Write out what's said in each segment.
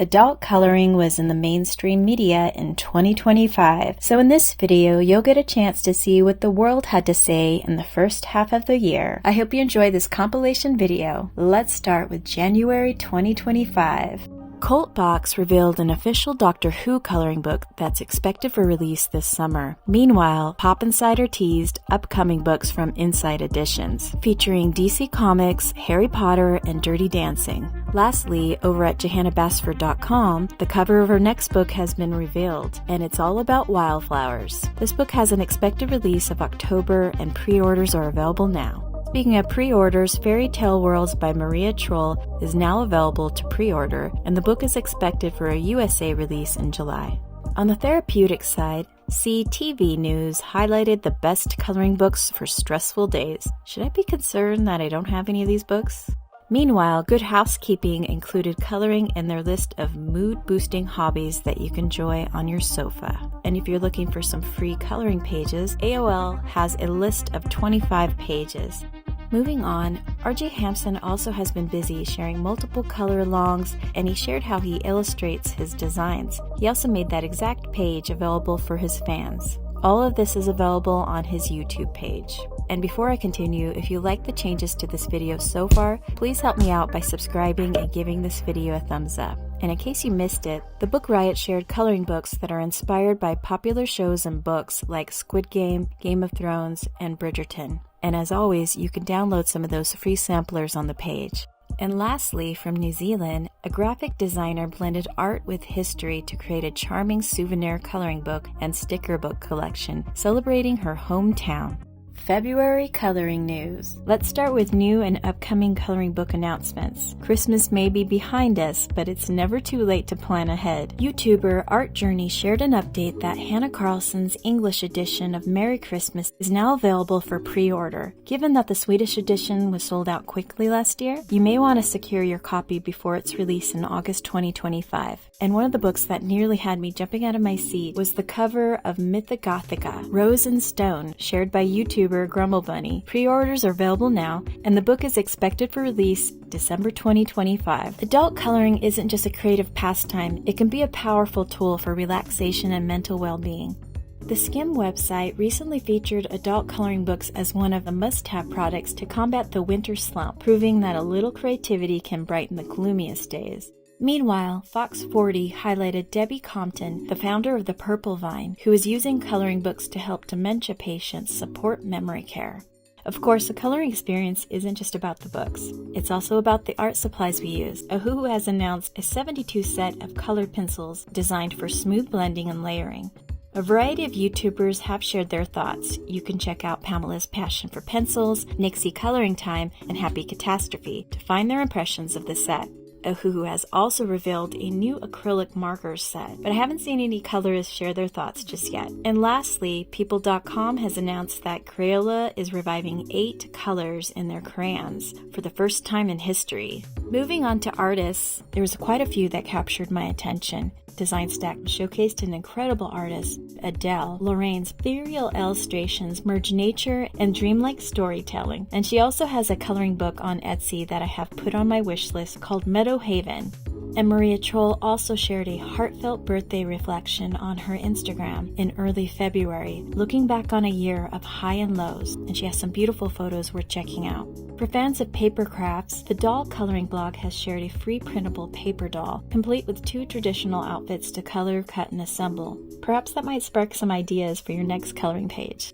Adult coloring was in the mainstream media in 2025, so in this video you'll get a chance to see what the world had to say in the first half of the year. I hope you enjoy this compilation video. Let's start with January 2025. Cultbox revealed an official Doctor Who coloring book that's expected for release this summer. Meanwhile, Pop Insider teased upcoming books from Inside Editions, featuring DC Comics, Harry Potter, and Dirty Dancing. Lastly, over at JohannaBasford.com, the cover of her next book has been revealed, and it's all about wildflowers. This book has an expected release of October, and pre-orders are available now. Speaking of pre-orders, Fairy Tale Worlds by Maria Troll is now available to pre-order, and the book is expected for a USA release in July. On the therapeutic side, CTV News highlighted the best coloring books for stressful days. Should I be concerned that I don't have any of these books? Meanwhile, Good Housekeeping included coloring in their list of mood-boosting hobbies that you can enjoy on your sofa. And if you're looking for some free coloring pages, AOL has a list of 25 pages. Moving on, RJ Hampson also has been busy sharing multiple color-alongs, and he shared how he illustrates his designs. He also made that exact page available for his fans. All of this is available on his YouTube page. And before I continue, if you like the changes to this video so far, please help me out by subscribing and giving this video a thumbs up. And in case you missed it, the Book Riot shared coloring books that are inspired by popular shows and books like Squid Game, Game of Thrones, and Bridgerton. And as always, you can download some of those free samplers on the page. And lastly, from New Zealand, a graphic designer blended art with history to create a charming souvenir coloring book and sticker book collection celebrating her hometown. February coloring news. Let's start with new and upcoming coloring book announcements. Christmas may be behind us, but it's never too late to plan ahead. YouTuber Art Journey shared an update that Hannah Carlson's English edition of Merry Christmas is now available for pre-order. Given that the Swedish edition was sold out quickly last year, you may want to secure your copy before its release in August 2025. And one of the books that nearly had me jumping out of my seat was the cover of Mythogothica, Rose and Stone, shared by YouTuber Grumble Bunny. Pre-orders are available now, and the book is expected for release December 2025. Adult coloring isn't just a creative pastime, it can be a powerful tool for relaxation and mental well-being. The Skim website recently featured adult coloring books as one of the must-have products to combat the winter slump, proving that a little creativity can brighten the gloomiest days. Meanwhile, Fox 40 highlighted Debbie Compton, the founder of the Purple Vine, who is using coloring books to help dementia patients support memory care. Of course, the coloring experience isn't just about the books. It's also about the art supplies we use. Ohuhu has announced a 72 set of colored pencils designed for smooth blending and layering. A variety of YouTubers have shared their thoughts. You can check out Pamela's Passion for Pencils, Nixie Coloring Time, and Happy Catastrophe to find their impressions of the set. Ohuhu has also revealed a new acrylic markers set, but I haven't seen any colorists share their thoughts just yet. And lastly, People.com has announced that Crayola is reviving 8 colors in their crayons for the first time in history. Moving on to artists, there was quite a few that captured my attention. Design Stack showcased an incredible artist, Adele. Lorraine's ethereal illustrations merge nature and dreamlike storytelling, and she also has a coloring book on Etsy that I have put on my wish list called Meadow Haven. And Maria Troll also shared a heartfelt birthday reflection on her Instagram in early February, looking back on a year of high and lows, and she has some beautiful photos worth checking out. For fans of paper crafts, the Doll Coloring blog has shared a free printable paper doll, complete with 2 traditional outfits to color, cut, and assemble. Perhaps that might spark some ideas for your next coloring page.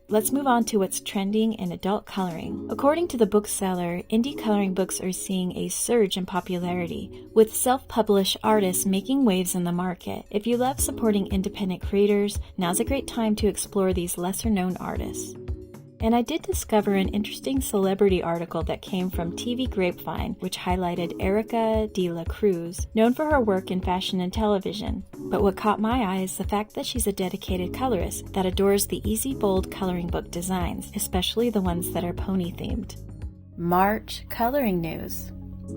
Let's move on to what's trending in adult coloring. According to the bookseller, indie coloring books are seeing a surge in popularity, with self-published artists making waves in the market. If you love supporting independent creators, now's a great time to explore these lesser-known artists. And I did discover an interesting celebrity article that came from TV Grapevine, which highlighted Erica de la Cruz, known for her work in fashion and television. But what caught my eye is the fact that she's a dedicated colorist that adores the easy, bold coloring book designs, especially the ones that are pony-themed. March coloring news.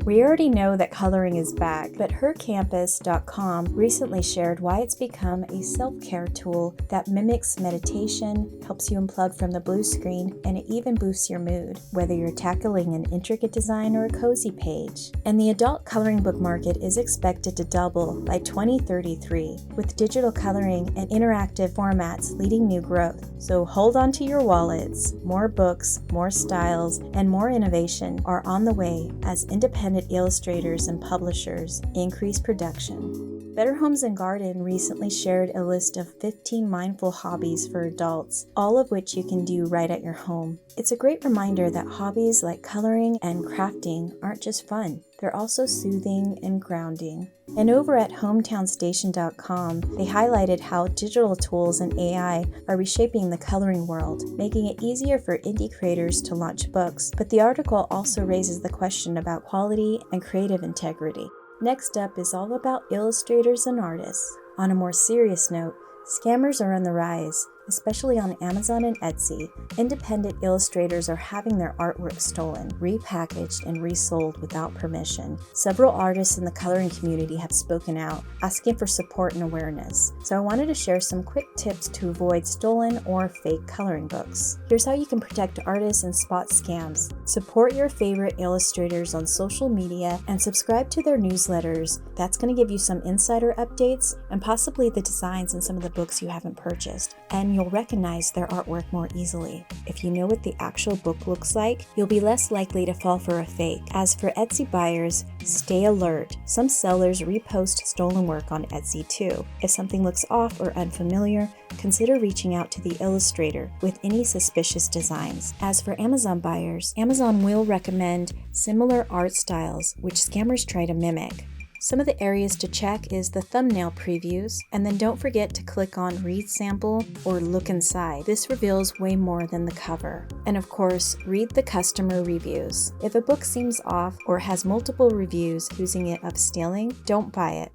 We already know that coloring is back, but hercampus.com recently shared why it's become a self-care tool that mimics meditation, helps you unplug from the blue screen, and it even boosts your mood, whether you're tackling an intricate design or a cozy page. And the adult coloring book market is expected to double by 2033, with digital coloring and interactive formats leading new growth. So hold on to your wallets. More books, more styles, and more innovation are on the way as independent illustrators and publishers increase production. Better Homes and Garden recently shared a list of 15 mindful hobbies for adults, all of which you can do right at your home. It's a great reminder that hobbies like coloring and crafting aren't just fun, they're also soothing and grounding. And over at hometownstation.com, they highlighted how digital tools and AI are reshaping the coloring world, making it easier for indie creators to launch books. But the article also raises the question about quality and creative integrity. Next up is all about illustrators and artists. On a more serious note, scammers are on the rise. Especially on Amazon and Etsy, independent illustrators are having their artwork stolen, repackaged, and resold without permission. Several artists in the coloring community have spoken out, asking for support and awareness. So I wanted to share some quick tips to avoid stolen or fake coloring books. Here's how you can protect artists and spot scams. Support your favorite illustrators on social media and subscribe to their newsletters. That's going to give you some insider updates and possibly the designs in some of the books you haven't purchased. And you'll recognize their artwork more easily. If you know what the actual book looks like, you'll be less likely to fall for a fake. As for Etsy buyers, stay alert. Some sellers repost stolen work on Etsy too. If something looks off or unfamiliar, consider reaching out to the illustrator with any suspicious designs. As for Amazon buyers, Amazon will recommend similar art styles, which scammers try to mimic. Some of the areas to check is the thumbnail previews, and then don't forget to click on Read Sample or Look Inside. This reveals way more than the cover. And of course, read the customer reviews. If a book seems off or has multiple reviews accusing it of stealing, don't buy it.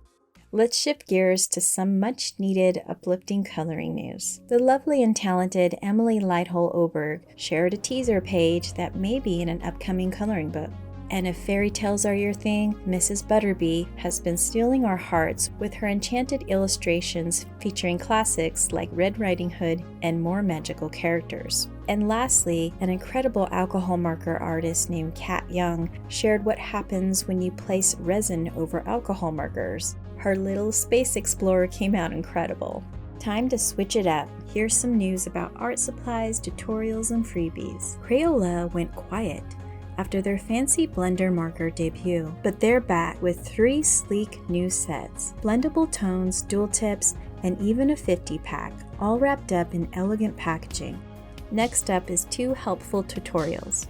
Let's shift gears to some much-needed uplifting coloring news. The lovely and talented Emily Lighthole-Oberg shared a teaser page that may be in an upcoming coloring book. And if fairy tales are your thing, Mrs. Butterby has been stealing our hearts with her enchanted illustrations featuring classics like Red Riding Hood and more magical characters. And lastly, an incredible alcohol marker artist named Kat Young shared what happens when you place resin over alcohol markers. Her little space explorer came out incredible. Time to switch it up. Here's some news about art supplies, tutorials, and freebies. Crayola went quiet after their fancy blender marker debut, but they're back with 3 sleek new sets, blendable tones, dual tips, and even a 50-pack, all wrapped up in elegant packaging. Next up is 2 helpful tutorials.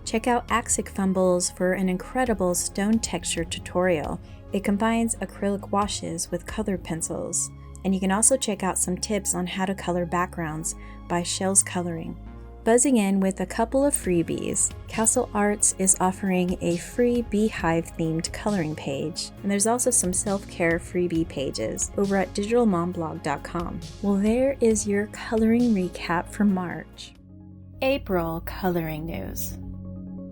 Check out Axic Fumbles for an incredible stone texture tutorial. It combines acrylic washes with colored pencils. And you can also check out some tips on how to color backgrounds by Shell's Coloring. Buzzing in with a couple of freebies, Castle Arts is offering a free beehive-themed coloring page, and there's also some self-care freebie pages over at digitalmomblog.com. Well, there is your coloring recap for March. April coloring news.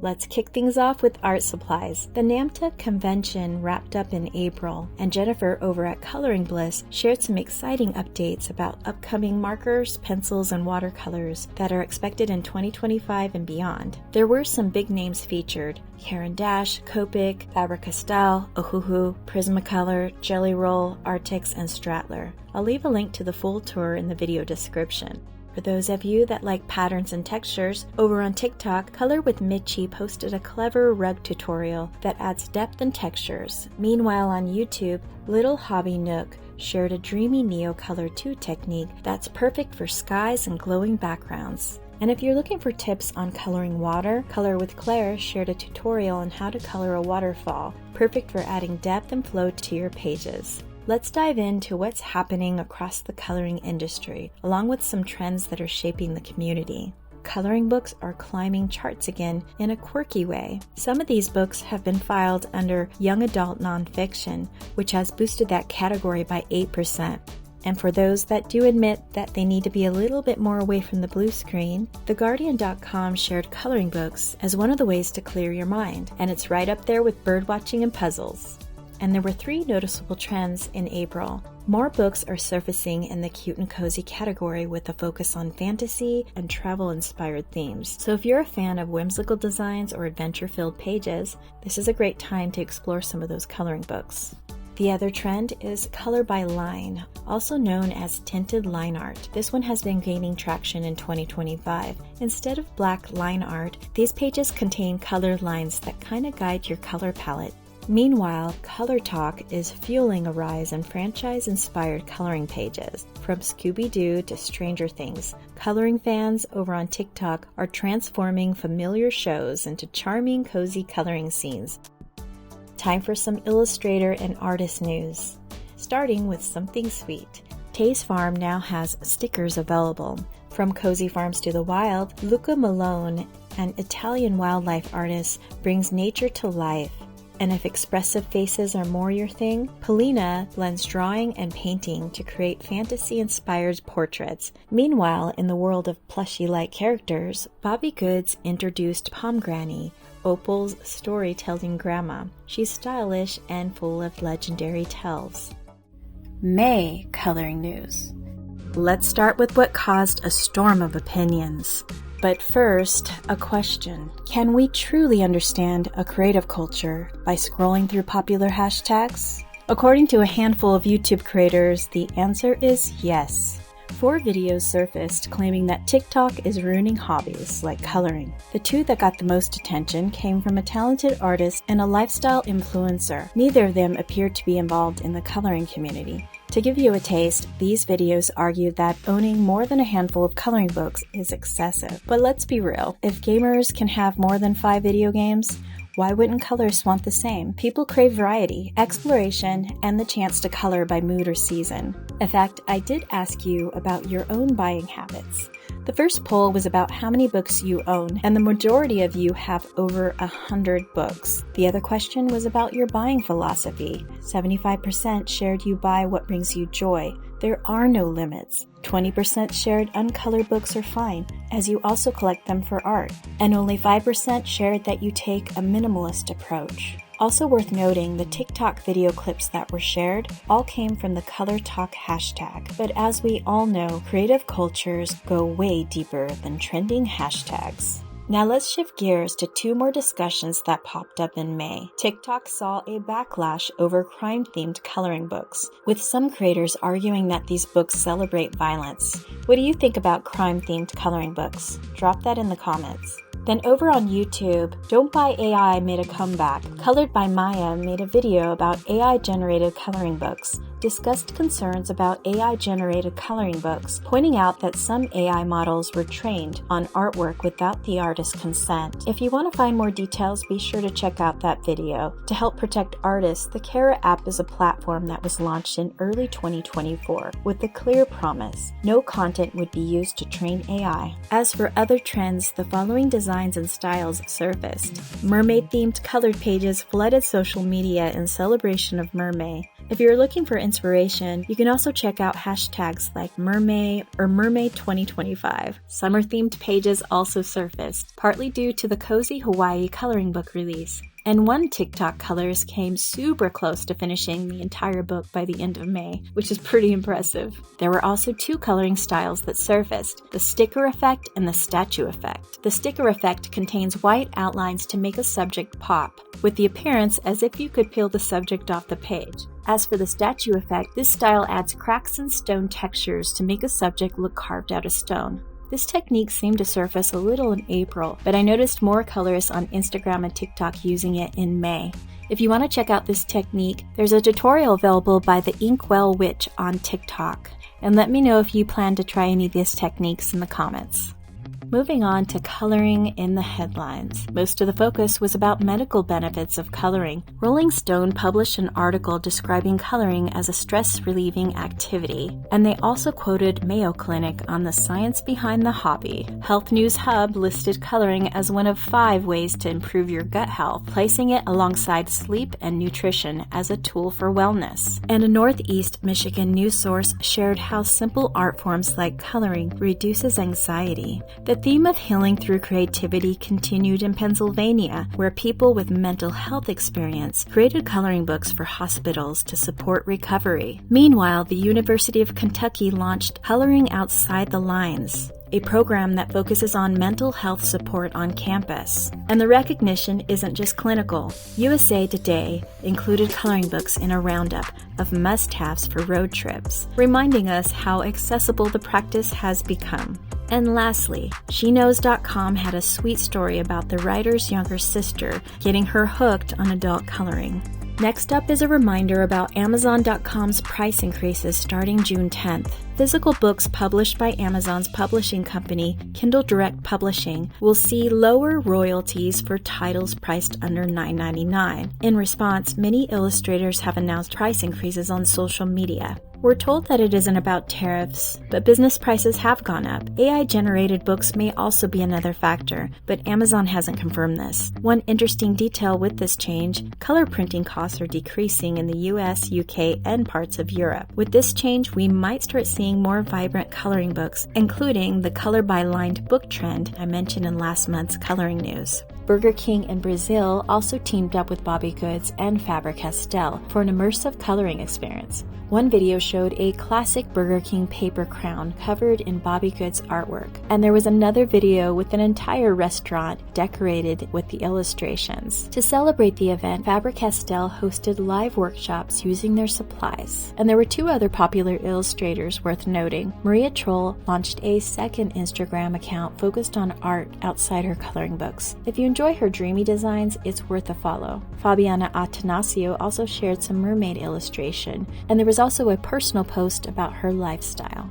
Let's kick things off with art supplies. The NAMTA convention wrapped up in April, and Jennifer over at Coloring Bliss shared some exciting updates about upcoming markers, pencils, and watercolors that are expected in 2025 and beyond. There were some big names featured: Caran d'Ache, Copic, Faber-Castell, Ohuhu, Prismacolor, Jelly Roll, Artix, and Stratler. I'll leave a link to the full tour in the video description. For those of you that like patterns and textures, over on TikTok, Color with Mitchie posted a clever rug tutorial that adds depth and textures. Meanwhile on YouTube, Little Hobby Nook shared a dreamy Neocolor 2 technique that's perfect for skies and glowing backgrounds. And if you're looking for tips on coloring water, Color with Claire shared a tutorial on how to color a waterfall, perfect for adding depth and flow to your pages. Let's dive into what's happening across the coloring industry, along with some trends that are shaping the community. Coloring books are climbing charts again in a quirky way. Some of these books have been filed under young adult nonfiction, which has boosted that category by 8%. And for those that do admit that they need to be a little bit more away from the blue screen, TheGuardian.com shared coloring books as one of the ways to clear your mind, and it's right up there with birdwatching and puzzles. And there were 3 noticeable trends in April. More books are surfacing in the cute and cozy category with a focus on fantasy and travel-inspired themes. So if you're a fan of whimsical designs or adventure-filled pages, this is a great time to explore some of those coloring books. The other trend is color by line, also known as tinted line art. This one has been gaining traction in 2025. Instead of black line art, these pages contain colored lines that kind of guide your color palette. Meanwhile, Color Talk is fueling a rise in franchise-inspired coloring pages. From Scooby-Doo to Stranger Things, coloring fans over on TikTok are transforming familiar shows into charming, cozy coloring scenes. Time for some illustrator and artist news. Starting with something sweet. Tay's Farm now has stickers available. From Cozy Farms to the Wild, Luca Malone, an Italian wildlife artist, brings nature to life. And if expressive faces are more your thing, Polina blends drawing and painting to create fantasy-inspired portraits. Meanwhile, in the world of plushie-like characters, Bobby Goods introduced Pomgranny, Opal's storytelling grandma. She's stylish and full of legendary tells. May coloring news. Let's start with what caused a storm of opinions. But first, a question. Can we truly understand a creative culture by scrolling through popular hashtags? According to a handful of YouTube creators, the answer is yes. 4 videos surfaced claiming that TikTok is ruining hobbies like coloring. The 2 that got the most attention came from a talented artist and a lifestyle influencer. Neither of them appeared to be involved in the coloring community. To give you a taste, these videos argue that owning more than a handful of coloring books is excessive. But let's be real, if gamers can have more than 5 video games, why wouldn't colorists want the same? People crave variety, exploration, and the chance to color by mood or season. In fact, I did ask you about your own buying habits. The first poll was about how many books you own, and the majority of you have over 100 books. The other question was about your buying philosophy. 75% shared you buy what brings you joy. There are no limits. 20% shared uncolored books are fine, as you also collect them for art. And only 5% shared that you take a minimalist approach. Also worth noting, the TikTok video clips that were shared all came from the Color Talk hashtag. But as we all know, creative cultures go way deeper than trending hashtags. Now let's shift gears to 2 more discussions that popped up in May. TikTok saw a backlash over crime-themed coloring books, with some creators arguing that these books celebrate violence. What do you think about crime-themed coloring books? Drop that in the comments. Then over on YouTube, Don't Buy AI made a comeback. Colored by Maya made a video about AI-generated coloring books, discussed concerns about AI-generated coloring books, pointing out that some AI models were trained on artwork without the artist's consent. If you want to find more details, be sure to check out that video. To help protect artists, the Kara app is a platform that was launched in early 2024 with the clear promise no content would be used to train AI. As for other trends, the following designs and styles surfaced. Mermaid-themed colored pages flooded social media in celebration of Mermay. If you're looking for inspiration, you can also check out hashtags like Mermay or Mermaid 2025. Summer-themed pages also surfaced, partly due to the Cozy Hawaii coloring book release. And one TikTok colorist came super close to finishing the entire book by the end of May, which is pretty impressive. There were also 2 coloring styles that surfaced, the sticker effect and the statue effect. The sticker effect contains white outlines to make a subject pop, with the appearance as if you could peel the subject off the page. As for the statue effect, this style adds cracks and stone textures to make a subject look carved out of stone. This technique seemed to surface a little in April, but I noticed more colorists on Instagram and TikTok using it in May. If you want to check out this technique, there's a tutorial available by the Inkwell Witch on TikTok. And let me know if you plan to try any of these techniques in the comments. Moving on to coloring in the headlines. Most of the focus was about medical benefits of coloring. Rolling Stone published an article describing coloring as a stress-relieving activity, and they also quoted Mayo Clinic on the science behind the hobby. Health News Hub listed coloring as one of 5 ways to improve your gut health, placing it alongside sleep and nutrition as a tool for wellness. And a Northeast Michigan news source shared how simple art forms like coloring reduces anxiety. The theme of healing through creativity continued in Pennsylvania, where people with mental health experience created coloring books for hospitals to support recovery. Meanwhile, the University of Kentucky launched Coloring Outside the Lines, a program that focuses on mental health support on campus. And the recognition isn't just clinical. USA Today included coloring books in a roundup of must-haves for road trips, reminding us how accessible the practice has become. And lastly, SheKnows.com had a sweet story about the writer's younger sister getting her hooked on adult coloring. Next up is a reminder about Amazon.com's price increases starting June 10th. Physical books published by Amazon's publishing company, Kindle Direct Publishing, will see lower royalties for titles priced under $9.99. In response, many illustrators have announced price increases on social media. We're told that it isn't about tariffs, but business prices have gone up. AI-generated books may also be another factor, but Amazon hasn't confirmed this. One interesting detail with this change, color printing costs are decreasing in the US, UK, and parts of Europe. With this change, we might start seeing more vibrant coloring books, including the color by lined book trend I mentioned in last month's coloring news. Burger King in Brazil also teamed up with Bobby Goods and Faber-Castell for an immersive coloring experience. One video showed a classic Burger King paper crown covered in Bobby Goods artwork, and there was another video with an entire restaurant decorated with the illustrations. To celebrate the event, Faber-Castell hosted live workshops using their supplies. And there were 2 other popular illustrators worth noting. Maria Troll launched a second Instagram account focused on art outside her coloring books. If you enjoy her dreamy designs, it's worth a follow. Fabiana Atanasio also shared some mermaid illustration, and there was also a personal post about her lifestyle.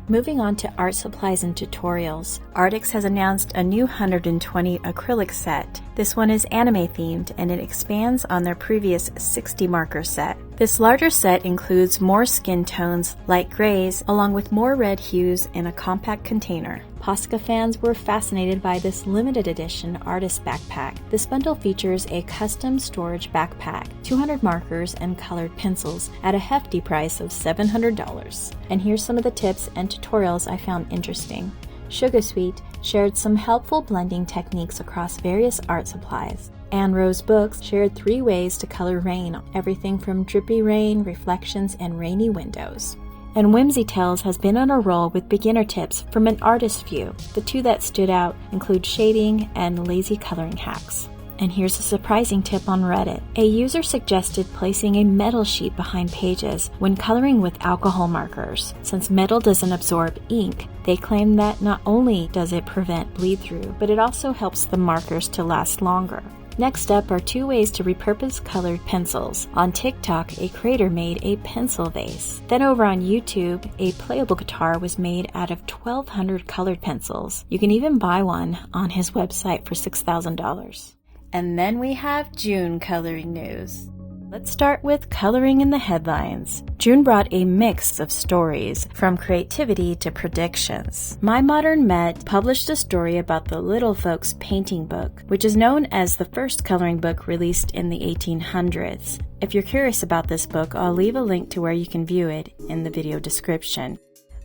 Moving on to art supplies and tutorials, Artix has announced a new 120 acrylic set. This one is anime themed and it expands on their previous 60 marker set. This larger set includes more skin tones, light grays, along with more red hues in a compact container. Posca fans were fascinated by this limited edition artist backpack. This bundle features a custom storage backpack, 200 markers, and colored pencils at a hefty price of $700. And here's some of the tips and tutorials I found interesting. Sugar Sweet shared some helpful blending techniques across various art supplies. Anne Rose Books shared 3 ways to color rain, everything from drippy rain, reflections, and rainy windows. And Whimsy Tales has been on a roll with beginner tips from an artist's view. The 2 that stood out include shading and lazy coloring hacks. And here's a surprising tip on Reddit. A user suggested placing a metal sheet behind pages when coloring with alcohol markers. Since metal doesn't absorb ink, they claim that not only does it prevent bleed-through, but it also helps the markers to last longer. Next up are 2 ways to repurpose colored pencils. On TikTok, a creator made a pencil vase. Then over on YouTube, a playable guitar was made out of 1,200 colored pencils. You can even buy one on his website for $6,000. And then we have June coloring news. Let's start with coloring in the headlines. June brought a mix of stories, from creativity to predictions. My Modern Met published a story about the Little Folks painting book, which is known as the first coloring book released in the 1800s. If you're curious about this book, I'll leave a link to where you can view it in the video description.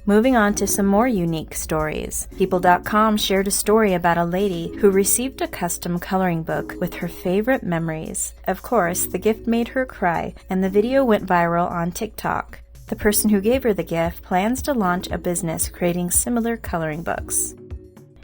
Moving on to some more unique stories. People.com shared a story about a lady who received a custom coloring book with her favorite memories. Of course, the gift made her cry, and the video went viral on TikTok. The person who gave her the gift plans to launch a business creating similar coloring books.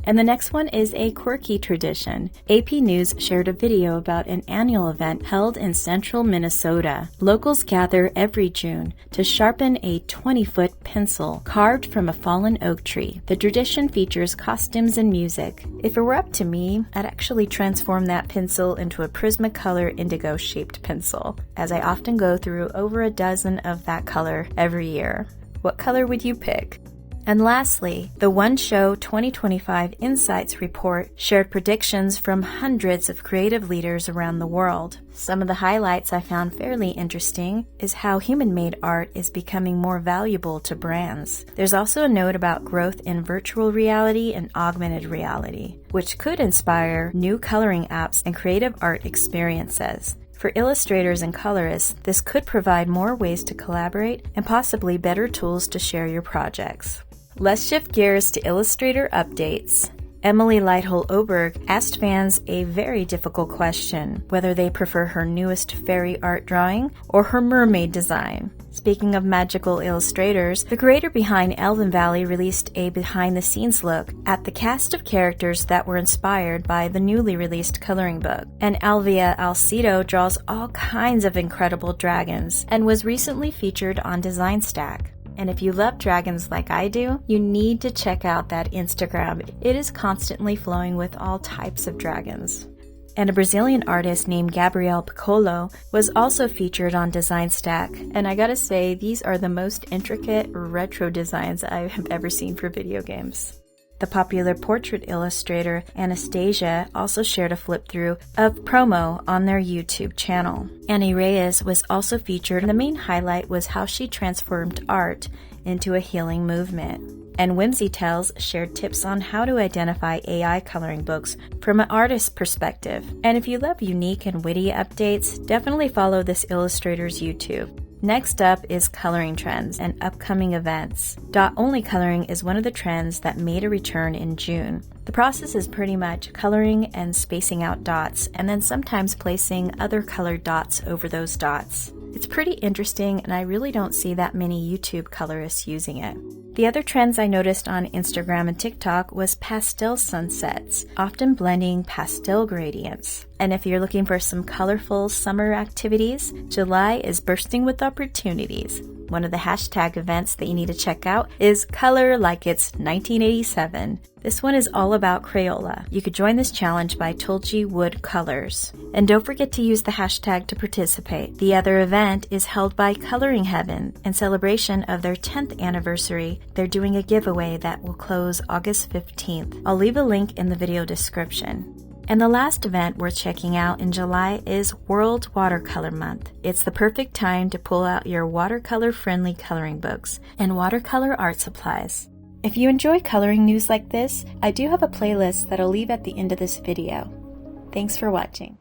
And the next one is a quirky tradition. AP News shared a video about an annual event held in central Minnesota. Locals gather every June to sharpen a 20-foot pencil carved from a fallen oak tree. The tradition features costumes and music. If it were up to me, I'd actually transform that pencil into a Prismacolor indigo-shaped pencil, as I often go through over a dozen of that color every year. What color would you pick? And lastly, the One Show 2025 Insights Report shared predictions from hundreds of creative leaders around the world. Some of the highlights I found fairly interesting is how human-made art is becoming more valuable to brands. There's also a note about growth in virtual reality and augmented reality, which could inspire new coloring apps and creative art experiences. For illustrators and colorists, this could provide more ways to collaborate and possibly better tools to share your projects. Let's shift gears to Illustrator updates. Emily Lighthole-Oberg asked fans a very difficult question, whether they prefer her newest fairy art drawing or her mermaid design. Speaking of magical illustrators, the creator behind Elven Valley released a behind-the-scenes look at the cast of characters that were inspired by the newly released coloring book. And Alvia Alcedo draws all kinds of incredible dragons and was recently featured on Design Stack. And if you love dragons like I do, you need to check out that Instagram. It is constantly flowing with all types of dragons. And a Brazilian artist named Gabriel Piccolo was also featured on Design Stack. And I gotta say, these are the most intricate retro designs I have ever seen for video games. The popular portrait illustrator Anastasia also shared a flip-through of promo on their YouTube channel. Annie Reyes was also featured, and the main highlight was how she transformed art into a healing movement. And Whimsy Tales shared tips on how to identify AI coloring books from an artist's perspective. And if you love unique and witty updates, definitely follow this illustrator's YouTube. Next up is coloring trends and upcoming events. Dot-only coloring is one of the trends that made a return in June. The process is pretty much coloring and spacing out dots, and then sometimes placing other colored dots over those dots. It's pretty interesting, and I really don't see that many YouTube colorists using it. The other trends I noticed on Instagram and TikTok was pastel sunsets, often blending pastel gradients. And if you're looking for some colorful summer activities, July is bursting with opportunities. One of the hashtag events that you need to check out is Color Like It's 1987. This one is all about Crayola. You could join this challenge by Tulji Wood Colors. And don't forget to use the hashtag to participate. The other event is held by Coloring Heaven. In celebration of their 10th anniversary, they're doing a giveaway that will close August 15th. I'll leave a link in the video description. And the last event we're checking out in July is World Watercolor Month. It's the perfect time to pull out your watercolor-friendly coloring books and watercolor art supplies. If you enjoy coloring news like this, I do have a playlist that I'll leave at the end of this video. Thanks for watching.